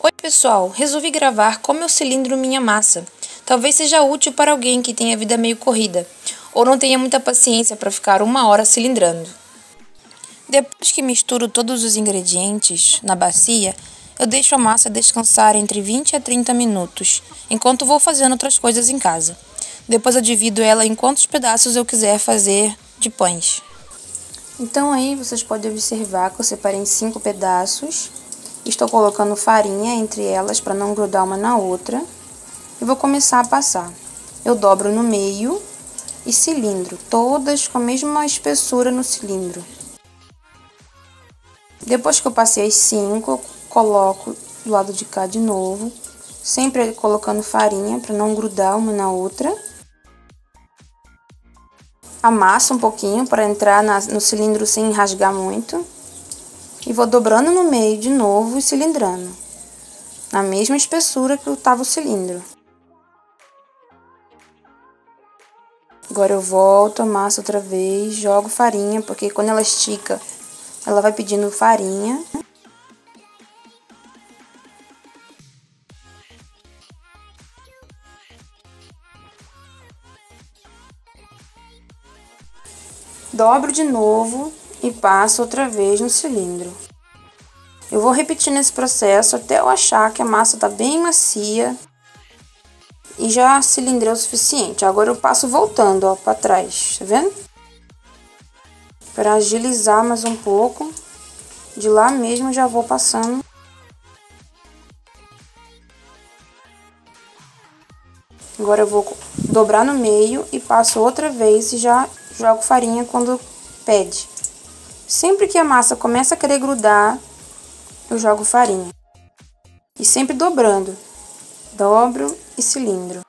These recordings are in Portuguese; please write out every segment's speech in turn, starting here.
Oi pessoal, resolvi gravar como eu cilindro minha massa. Talvez seja útil para alguém que tenha vida meio corrida, ou não tenha muita paciência para ficar 1 hora cilindrando. Depois que misturo todos os ingredientes na bacia, eu deixo a massa descansar entre 20 a 30 minutos, enquanto vou fazendo outras coisas em casa. Depois eu divido ela em quantos pedaços eu quiser fazer de pães. Então aí vocês podem observar que eu separei em 5 pedaços. Estou colocando farinha entre elas para não grudar uma na outra. E vou começar a passar. Eu dobro no meio e cilindro, todas com a mesma espessura no cilindro. Depois que eu passei as 5, eu coloco do lado de cá de novo, sempre colocando farinha para não grudar uma na outra. Amasso um pouquinho para entrar no cilindro sem rasgar muito. E vou dobrando no meio de novo e cilindrando, na mesma espessura que estava o cilindro. Agora eu volto, amasso outra vez, jogo farinha, porque quando ela estica, ela vai pedindo farinha. Dobro de novo e passo outra vez no cilindro. Eu vou repetindo esse processo até eu achar que a massa está bem macia e já cilindrei o suficiente. Agora eu passo voltando, ó, para trás, tá vendo? Para agilizar mais um pouco, de lá mesmo já vou passando. Agora eu vou dobrar no meio e passo outra vez e já jogo farinha quando pede. Sempre que a massa começa a querer grudar, eu jogo farinha. E sempre dobrando. Dobro e cilindro.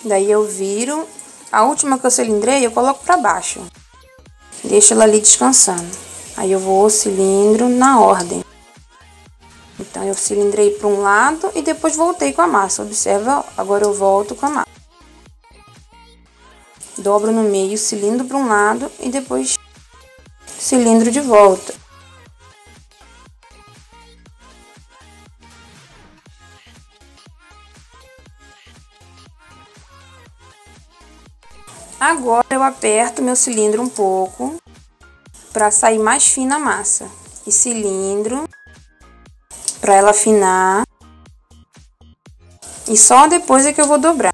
Daí eu viro. A última que eu cilindrei, eu coloco pra baixo. Deixo ela ali descansando. Aí eu vou cilindro na ordem. Então, eu cilindrei para um lado e depois voltei com a massa. Observa, agora eu volto com a massa. Dobro no meio, cilindro para um lado e depois cilindro de volta. Agora eu aperto meu cilindro um pouco para sair mais fina a massa. E cilindro para ela afinar. E só depois é que eu vou dobrar.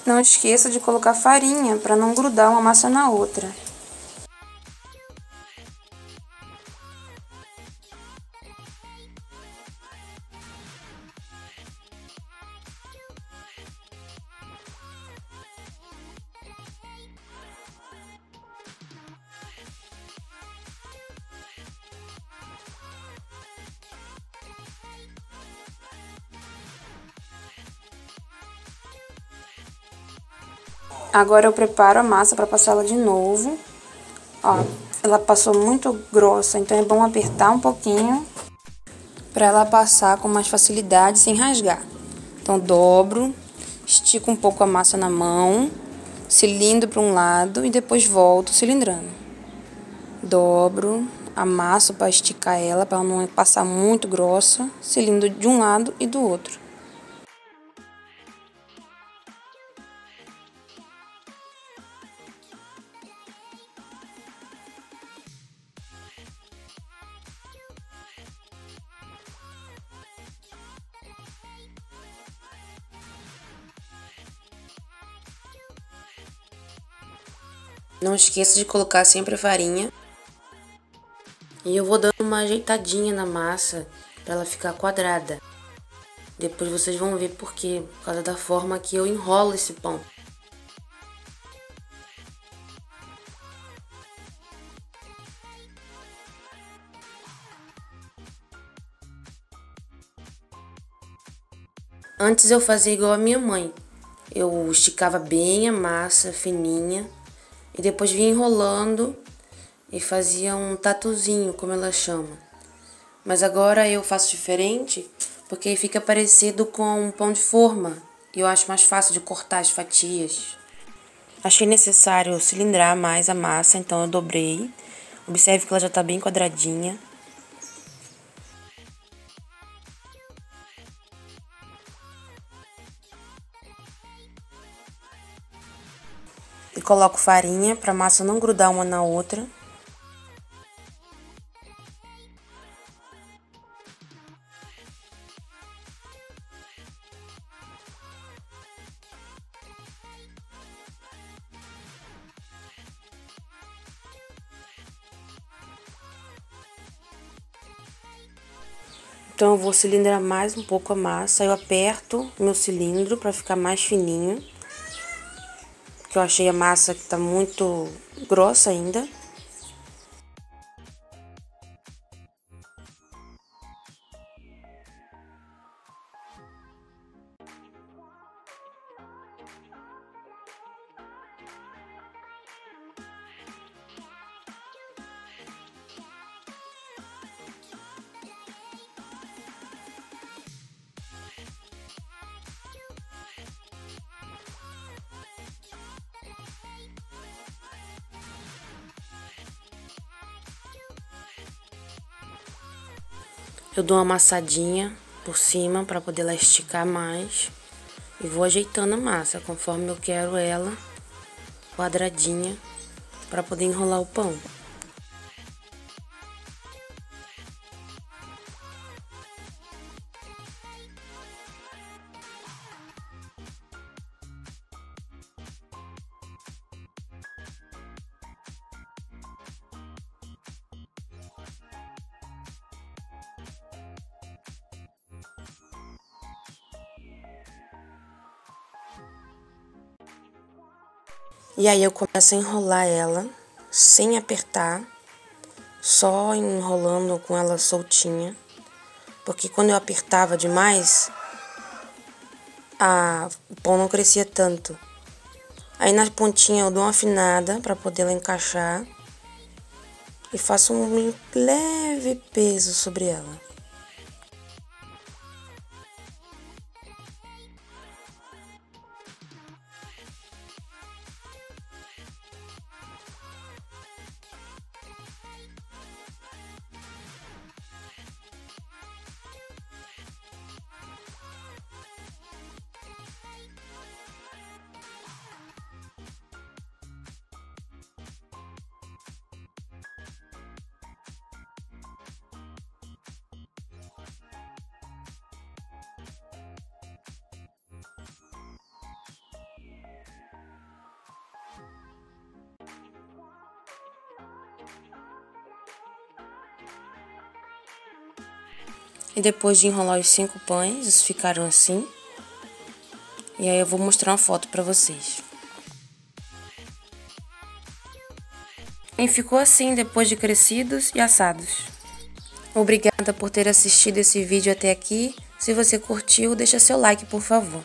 Não esqueça de colocar farinha para não grudar uma massa na outra. Agora eu preparo a massa para passar ela de novo. Ó, ela passou muito grossa, então é bom apertar um pouquinho para ela passar com mais facilidade, sem rasgar. Então dobro, estico um pouco a massa na mão, cilindro para um lado e depois volto cilindrando. Dobro, amasso para esticar ela, para não passar muito grossa, cilindro de um lado e do outro. Não esqueça de colocar sempre a farinha. E eu vou dando uma ajeitadinha na massa para ela ficar quadrada. Depois vocês vão ver por quê, por causa da forma que eu enrolo esse pão. Antes eu fazia igual a minha mãe. Eu esticava bem a massa fininha e depois vinha enrolando e fazia um tatuzinho, como ela chama. Mas agora eu faço diferente porque aí fica parecido com um pão de forma e eu acho mais fácil de cortar as fatias. Achei necessário cilindrar mais a massa, então eu dobrei. Observe que ela já está bem quadradinha. E coloco farinha para a massa não grudar uma na outra. Então eu vou cilindrar mais um pouco a massa, eu aperto meu cilindro para ficar mais fininho. Porque eu achei a massa que tá muito grossa ainda. Eu dou uma amassadinha por cima para poder ela esticar mais. E vou ajeitando a massa conforme eu quero ela quadradinha para poder enrolar o pão. E aí eu começo a enrolar ela sem apertar, só enrolando com ela soltinha, porque quando eu apertava demais, o pão não crescia tanto. Aí na pontinha eu dou uma afinada para poder ela encaixar e faço um leve peso sobre ela. E depois de enrolar os 5 pães, eles ficaram assim. E aí eu vou mostrar uma foto pra vocês. E ficou assim depois de crescidos e assados. Obrigada por ter assistido esse vídeo até aqui. Se você curtiu, deixa seu like, por favor.